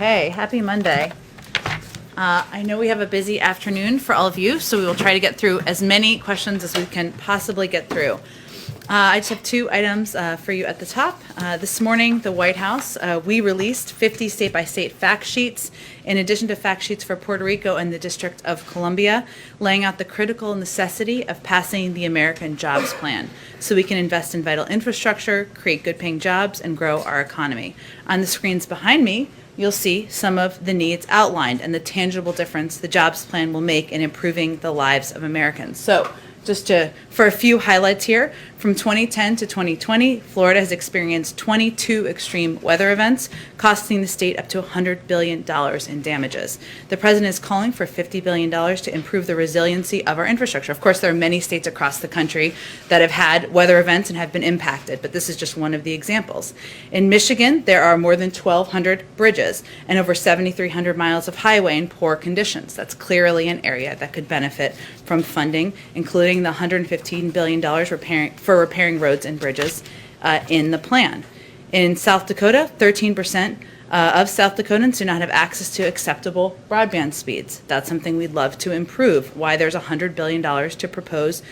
Okay, happy Monday. I know we have a busy afternoon for all of you, so we will try to get through as many questions as we can possibly get through. I just have two items for you at the top. This morning, the White House, we released 50 state-by-state fact sheets, in addition to fact sheets for Puerto Rico and the District of Columbia, laying out the critical necessity of passing the American Jobs Plan so we can invest in vital infrastructure, create good-paying jobs, and grow our economy. On the screens behind me, you'll see some of the needs outlined and the tangible difference the jobs plan will make in improving the lives of Americans. So, for a few highlights here, from 2010 to 2020, Florida has experienced 22 extreme weather events, costing the state up to $100 billion in damages. The president is calling for $50 billion to improve the resiliency of our infrastructure. Of course, there are many states across the country that have had weather events and have been impacted, but this is just one of the examples. In Michigan, there are more than 1,200 bridges and over 7,300 miles of highway in poor conditions. That's clearly an area that could benefit from funding, including the $115 billion for repairing roads and bridges in the plan. In South Dakota, 13% of South Dakotans do not have access to acceptable broadband speeds. That's something we'd love to improve. Why there's $100 billion to propose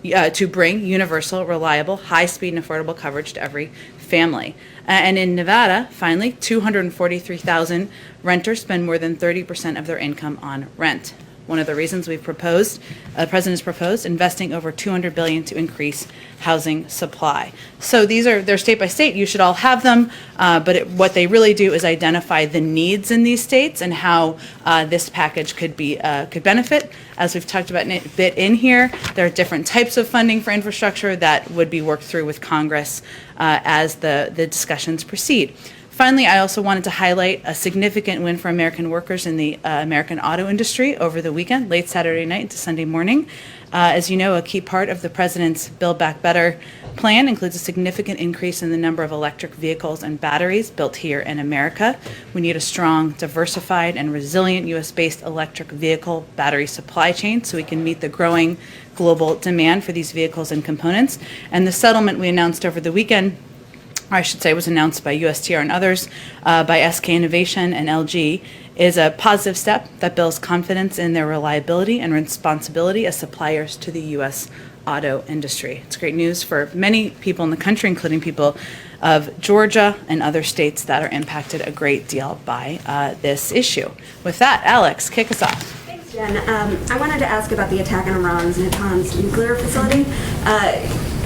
to bring universal, reliable, high-speed, and affordable coverage to every family. And in Nevada, finally, 243,000 renters spend more than 30% of their income on rent. One of the reasons the president has proposed investing over $200 billion to increase housing supply. So they're state by state. You should all have them, but what they really do is identify the needs in these states and how this package could benefit. As we've talked about a bit in here, there are different types of funding for infrastructure that would be worked through with Congress as the discussions proceed. Finally, I also wanted to highlight a significant win for American workers in the American auto industry over the weekend, late Saturday night into Sunday morning. As you know, a key part of the president's Build Back Better plan includes a significant increase in the number of electric vehicles and batteries built here in America. We need a strong, diversified, and resilient U.S.-based electric vehicle battery supply chain so we can meet the growing global demand for these vehicles and components. And the settlement we announced over the weekend, or I should say was announced by USTR and others, by SK Innovation and LG, is a positive step that builds confidence in their reliability and responsibility as suppliers to the U.S. auto industry. It's great news for many people in the country, including people of Georgia and other states that are impacted a great deal by this issue. With that, Alex, kick us off. Thanks, Jen. I wanted to ask about the attack on Iran's Natanz nuclear facility.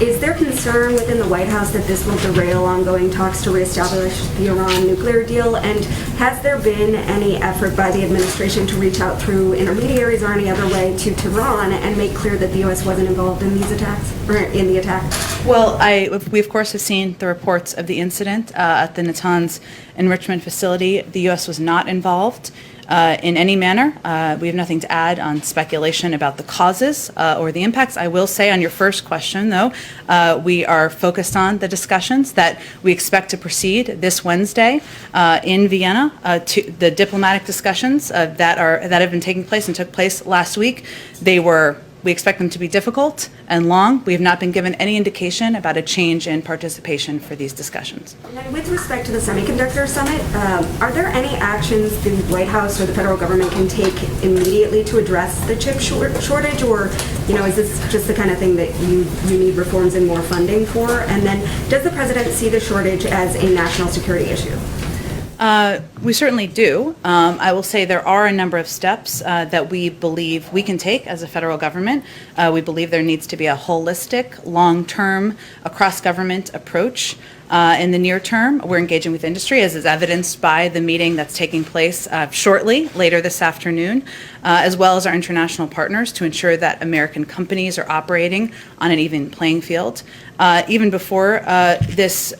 Is there concern within the White House that this will derail ongoing talks to reestablish the Iran nuclear deal? And has there been any effort by the administration to reach out through intermediaries or any other way to Tehran and make clear that the U.S. wasn't involved in these attacks, or in the attack? Well, we of course have seen the reports of the incident at the Natanz enrichment facility. The U.S. was not involved in any manner. We have nothing to add on speculation about the causes or the impacts. I will say on your first question, though, we are focused on the discussions that we expect to proceed this Wednesday in Vienna. To the diplomatic discussions that have been taking place and took place last week. We expect them to be difficult and long. We have not been given any indication about a change in participation for these discussions. And with respect to the semiconductor summit, are there any actions the White House or the federal government can take immediately to address the chip shortage, or is this just the kind of thing that you need reforms and more funding for? And then, does the president see the shortage as a national security issue? We certainly do. I will say there are a number of steps that we believe we can take as a federal government. We believe there needs to be a holistic, long-term, across-government approach. In the near term, we're engaging with industry, as is evidenced by the meeting that's taking place shortly, later this afternoon, as well as our international partners to ensure that American companies are operating on an even playing field. Even before this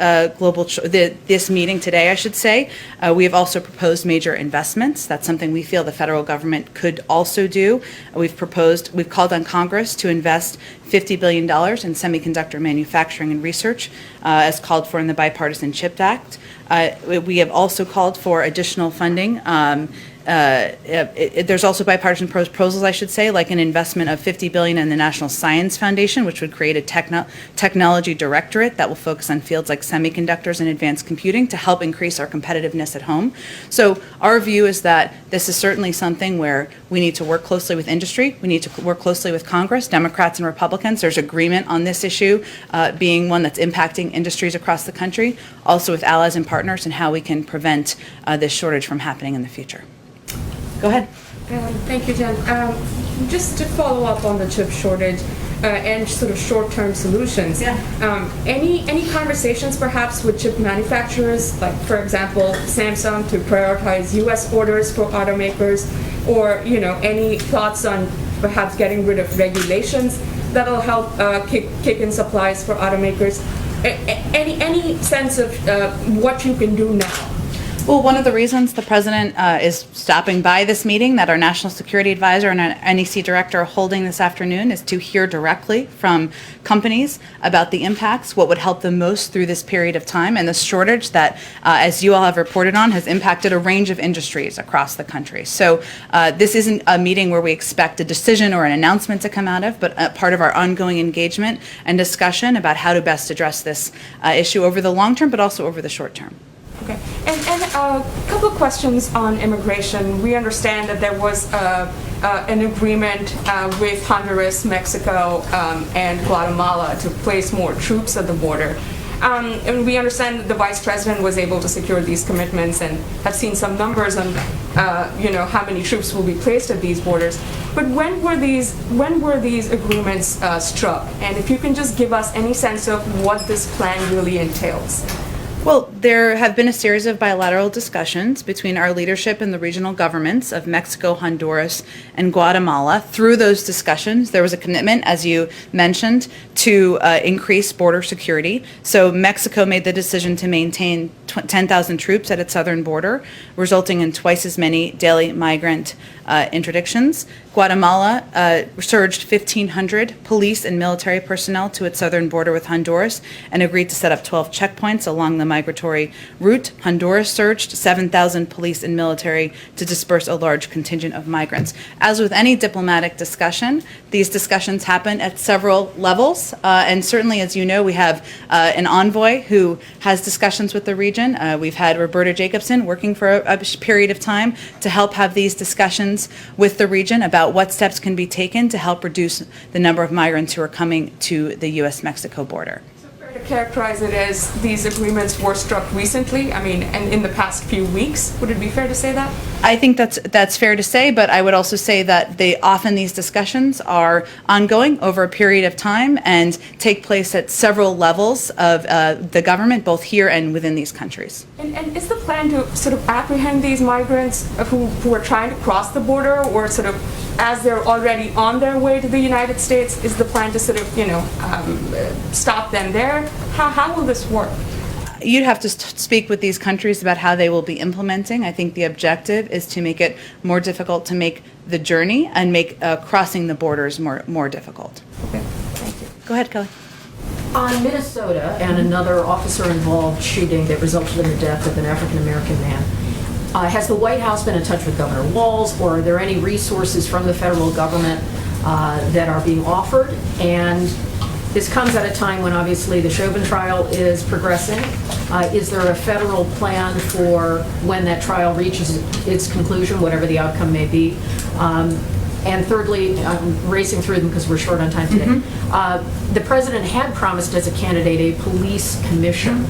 meeting today, I should say, we have also proposed major investments. That's something we feel the federal government could also do. We've called on Congress to invest $50 billion in semiconductor manufacturing and research, as called for in the Bipartisan CHIPS Act. We have also called for additional funding there's also bipartisan proposals, I should say, like an investment of $50 billion in the National Science Foundation, which would create a technology directorate that will focus on fields like semiconductors and advanced computing to help increase our competitiveness at home. So our view is that this is certainly something where we need to work closely with industry. We need to work closely with Congress, Democrats and Republicans. There's agreement on this issue being one that's impacting industries across the country, also with allies and partners, and how we can prevent this shortage from happening in the future. Go ahead. Thank you, Jen. Just to follow up on the chip shortage and sort of short-term solutions. Yeah. Any conversations perhaps with chip manufacturers, like for example, Samsung, to prioritize U.S. orders for automakers, or any thoughts on perhaps getting rid of regulations that'll help kick in supplies for automakers? Any sense of what you can do now? Well, one of the reasons the president is stopping by this meeting that our National Security Advisor and our NEC Director are holding this afternoon is to hear directly from companies about the impacts, what would help them most through this period of time, and the shortage that, as you all have reported on, has impacted a range of industries across the country. So this isn't a meeting where we expect a decision or an announcement to come out of, but a part of our ongoing engagement and discussion about how to best address this issue over the long term, but also over the short term. Okay, and a couple of questions on immigration. We understand that there was an agreement with Honduras, Mexico, and Guatemala to place more troops at the border. And we understand that the Vice President was able to secure these commitments and have seen some numbers on, how many troops will be placed at these borders. But when were these agreements struck? And if you can just give us any sense of what this plan really entails. Well, there have been a series of bilateral discussions between our leadership and the regional governments of Mexico, Honduras, and Guatemala. Through those discussions, there was a commitment, as you mentioned, to increase border security. So Mexico made the decision to maintain 10,000 troops at its southern border, resulting in twice as many daily migrant interdictions. Guatemala surged 1,500 police and military personnel to its southern border with Honduras and agreed to set up 12 checkpoints along the migratory route. Honduras surged 7,000 police and military to disperse a large contingent of migrants. As with any diplomatic discussion, these discussions happen at several levels, and certainly, as you know, we have an envoy who has discussions with the region. We've had Roberta Jacobson working for a period of time to help have these discussions with the region about what steps can be taken to help reduce the number of migrants who are coming to the U.S.-Mexico border. To characterize it as these agreements were struck recently, and in the past few weeks, would it be fair to say that? I think that's fair to say, but I would also say that often these discussions are ongoing over a period of time and take place at several levels of the government, both here and within these countries. And is the plan to sort of apprehend these migrants who are trying to cross the border, or sort of as they're already on their way to the United States, is the plan to sort of, stop them there? How will this work? You'd have to speak with these countries about how they will be implementing. I think the objective is to make it more difficult to make the journey and make crossing the borders more difficult. Okay, thank you. Go ahead, Kelly. On Minnesota and another officer-involved shooting that resulted in the death of an African-American man, has the White House been in touch with Governor Walz, or are there any resources from the federal government that are being offered? And this comes at a time when obviously the Chauvin trial is progressing. Is there a federal plan for when that trial reaches its conclusion, whatever the outcome may be? And thirdly, I'm racing through them because we're short on time today. The president had promised as a candidate a police commission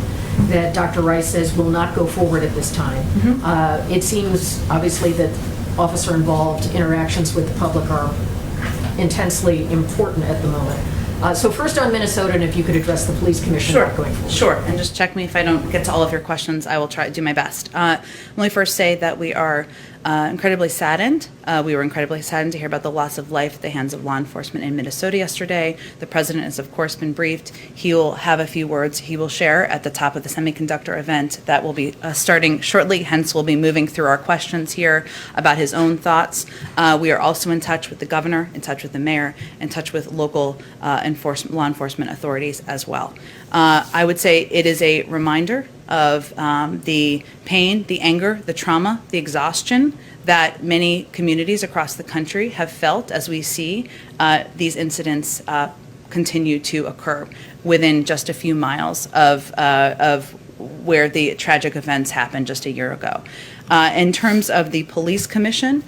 that Dr. Rice says will not go forward at this time. It seems obviously that officer-involved interactions with the public are intensely important at the moment. So first on Minnesota, and if you could address the police commission going forward. Sure, and just check me if I don't get to all of your questions. I will try to do my best. Let me first say that we are incredibly saddened. We were incredibly saddened to hear about the loss of life at the hands of law enforcement in Minnesota yesterday. The president has, of course, been briefed. He will have a few words he will share at the top of the semiconductor event that will be starting shortly. Hence, we'll be moving through our questions here about his own thoughts. We are also in touch with the governor, in touch with the mayor, in touch with local law enforcement authorities as well. I would say it is a reminder of the pain, the anger, the trauma, the exhaustion that many communities across the country have felt as we see these incidents continue to occur within just a few miles of where the tragic events happened just a year ago. In terms of the police commission,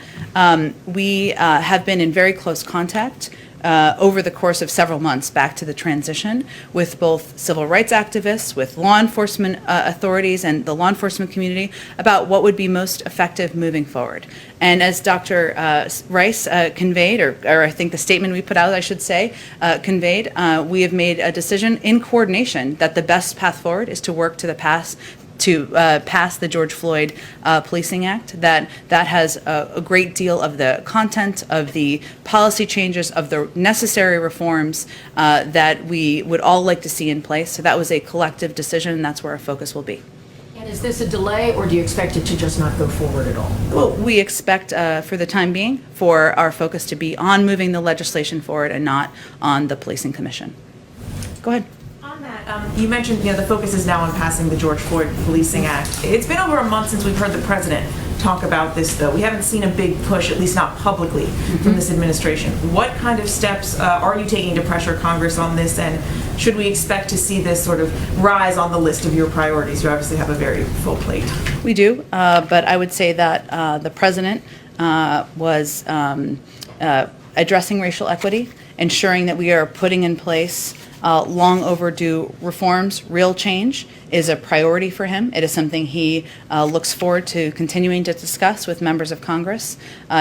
we have been in very close contact over the course of several months back to the transition with both civil rights activists, with law enforcement authorities and the law enforcement community about what would be most effective moving forward. And as Dr. Rice conveyed, or I think the statement we put out, I should say, conveyed, we have made a decision in coordination that the best path forward is to work to pass the George Floyd Policing Act, that has a great deal of the content, of the policy changes, of the necessary reforms that we would all like to see in place. So that was a collective decision, and that's where our focus will be. And is this a delay, or do you expect it to just not go forward at all? Well, we expect, for the time being, for our focus to be on moving the legislation forward and not on the Policing Commission. Go ahead. On that, you mentioned, the focus is now on passing the George Floyd Policing Act. It's been over a month since we've heard the president talk about this, though. We haven't seen a big push, at least not publicly, from this administration. What kind of steps are you taking to pressure Congress on this, and should we expect to see this sort of rise on the list of your priorities? You obviously have a very full plate. We do, but I would say that the president was addressing racial equity, ensuring that we are putting in place long overdue reforms. Real change is a priority for him. It is something he looks forward to continuing to discuss with members of Congress.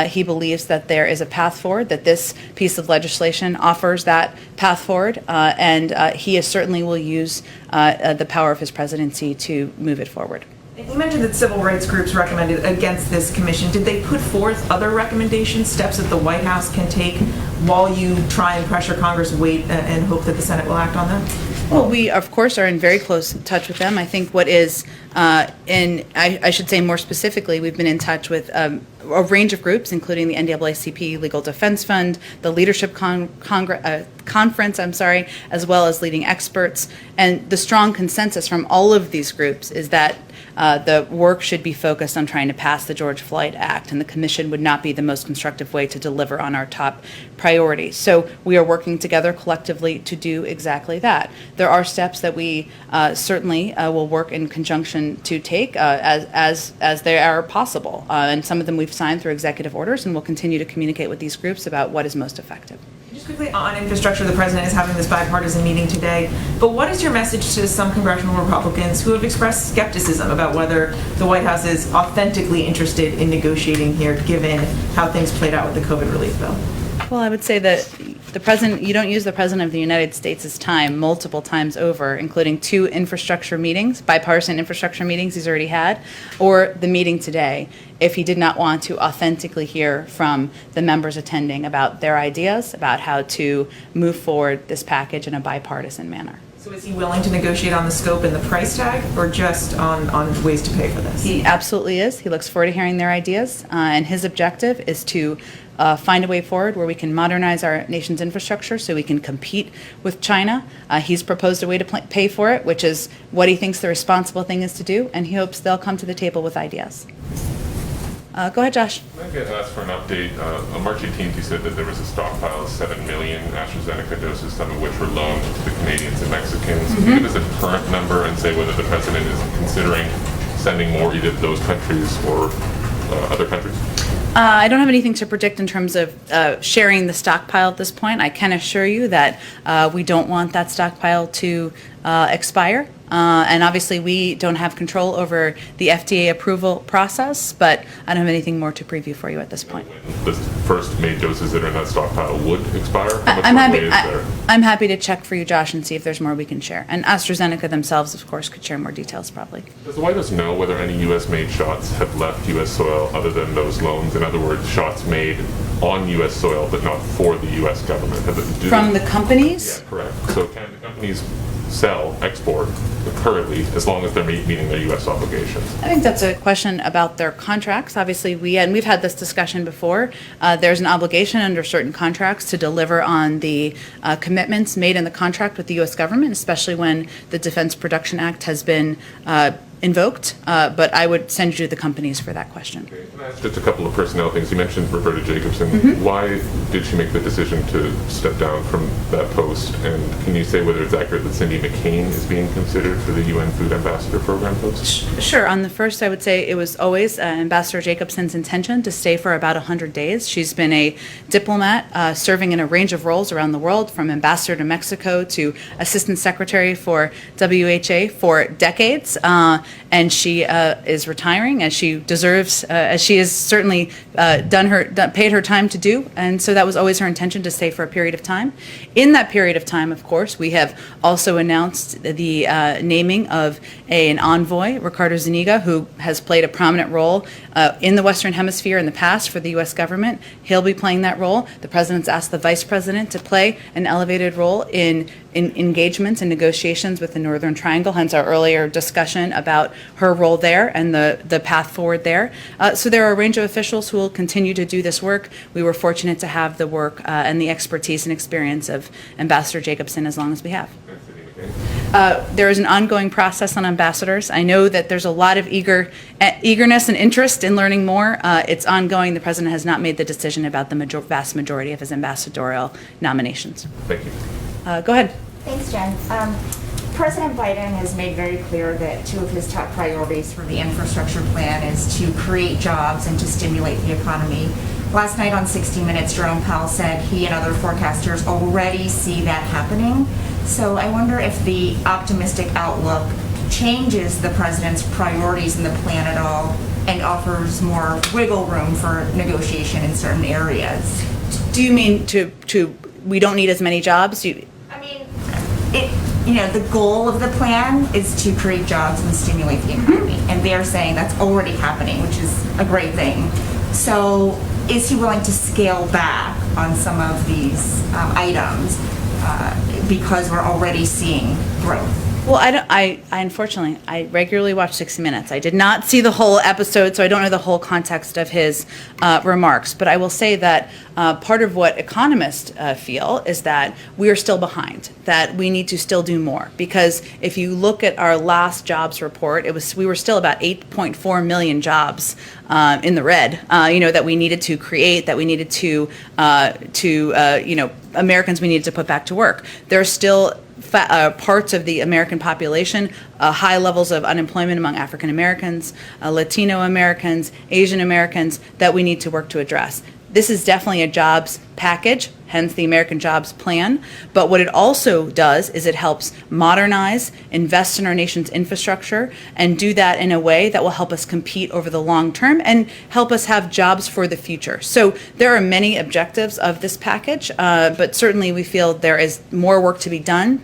He believes that there is a path forward, that this piece of legislation offers that path forward, and he certainly will use the power of his presidency to move it forward. You mentioned that civil rights groups recommended against this commission. Did they put forth other recommendations, steps that the White House can take while you try and pressure Congress, wait, and hope that the Senate will act on them? Well, we, of course, are in very close touch with them. I think what is, I should say more specifically, we've been in touch with a range of groups, including the NAACP Legal Defense Fund, the Leadership Conference, as well as leading experts. And the strong consensus from all of these groups is that the work should be focused on trying to pass the George Floyd Act, and the commission would not be the most constructive way to deliver on our top priorities. So we are working together collectively to do exactly that. There are steps that we certainly will work in conjunction to take as they are possible, and some of them we've signed through executive orders, and we'll continue to communicate with these groups about what is most effective. Just quickly on infrastructure, the president is having this bipartisan meeting today, but what is your message to some congressional Republicans who have expressed skepticism about whether the White House is authentically interested in negotiating here, given how things played out with the COVID relief bill? Well, I would say that the president, you don't use the president of the United States' time multiple times over, including 2 infrastructure meetings, bipartisan infrastructure meetings he's already had, or the meeting today, if he did not want to authentically hear from the members attending about their ideas about how to move forward this package in a bipartisan manner. So is he willing to negotiate on the scope and the price tag, or just on ways to pay for this? He absolutely is. He looks forward to hearing their ideas, and his objective is to find a way forward where we can modernize our nation's infrastructure so we can compete with China. He's proposed a way to pay for it, which is what he thinks the responsible thing is to do, and he hopes they'll come to the table with ideas. Go ahead, Josh. I get asked for an update. On March 18th, you said that there was a stockpile of 7 million AstraZeneca doses, some of which were loaned to the Canadians and Mexicans. Can you give us a current number and say whether the president is considering sending more either to those countries or other countries? I don't have anything to predict in terms of sharing the stockpile at this point. I can assure you that we don't want that stockpile to expire. And obviously, we don't have control over the FDA approval process, but I don't have anything more to preview for you at this point. When the first made doses that are in that stockpile would expire? How much runway is there? I'm happy to check for you, Josh, and see if there's more we can share. And AstraZeneca themselves, of course, could share more details probably. Does the White House know whether any U.S.-made shots have left U.S. soil other than those loans? In other words, shots made on U.S. soil but not for the U.S. government? From the companies? Yeah, correct. So can the companies sell, export currently as long as they're meeting their U.S. obligations? I think that's a question about their contracts. Obviously, we've had this discussion before. There's an obligation under certain contracts to deliver on the commitments made in the contract with the U.S. government, especially when the Defense Production Act has been invoked, but I would send you the companies for that question. Can I ask just a couple of personnel things? You mentioned Roberta Jacobson. Why did she make the decision to step down from that post? And can you say whether it's accurate that Cindy McCain is being considered for the UN Food Ambassador Program post? Sure. On the first, I would say it was always Ambassador Jacobson's intention to stay for about 100 days. She's been a diplomat serving in a range of roles around the world, from ambassador to Mexico to assistant secretary for WHA for decades. And she is retiring, as she deserves, as she has certainly paid her time to do. And so that was always her intention, to stay for a period of time. In that period of time, of course, we have also announced the naming of an envoy, Ricardo Zuniga, who has played a prominent role in the Western Hemisphere in the past for the U.S. government. He'll be playing that role. The president's asked the vice president to play an elevated role in engagements and negotiations with the Northern Triangle, hence our earlier discussion about her role there and the path forward there. So there are a range of officials who will continue to do this work. We were fortunate to have the work and the expertise and experience of Ambassador Jacobson as long as we have. There is an ongoing process on ambassadors. I know that there's a lot of eagerness and interest in learning more. It's ongoing. The president has not made the decision about the vast majority of his ambassadorial nominations. Thank you. Go ahead. Thanks, Jen. President Biden has made very clear that two of his top priorities for the infrastructure plan is to create jobs and to stimulate the economy. Last night on 60 Minutes, Jerome Powell said he and other forecasters already see that happening. So I wonder if the optimistic outlook changes the president's priorities in the plan at all and offers more wiggle room for negotiation in certain areas. Do you mean we don't need as many jobs? I mean, the goal of the plan is to create jobs and stimulate the economy. And they're saying that's already happening, which is a great thing. So is he willing to scale back on some of these items because we're already seeing growth? Well, I unfortunately, I regularly watch 60 Minutes. I did not see the whole episode, so I don't know the whole context of his remarks. But I will say that part of what economists feel is that we are still behind, that we need to still do more. Because if you look at our last jobs report, we were still about 8.4 million jobs in the red, that we needed to create, that we needed to Americans we needed to put back to work. There are still parts of the American population, high levels of unemployment among African Americans, Latino Americans, Asian Americans, that we need to work to address. This is definitely a jobs package, hence the American Jobs Plan. But what it also does is it helps modernize, invest in our nation's infrastructure, and do that in a way that will help us compete over the long term and help us have jobs for the future. So there are many objectives of this package, but certainly we feel there is more work to be done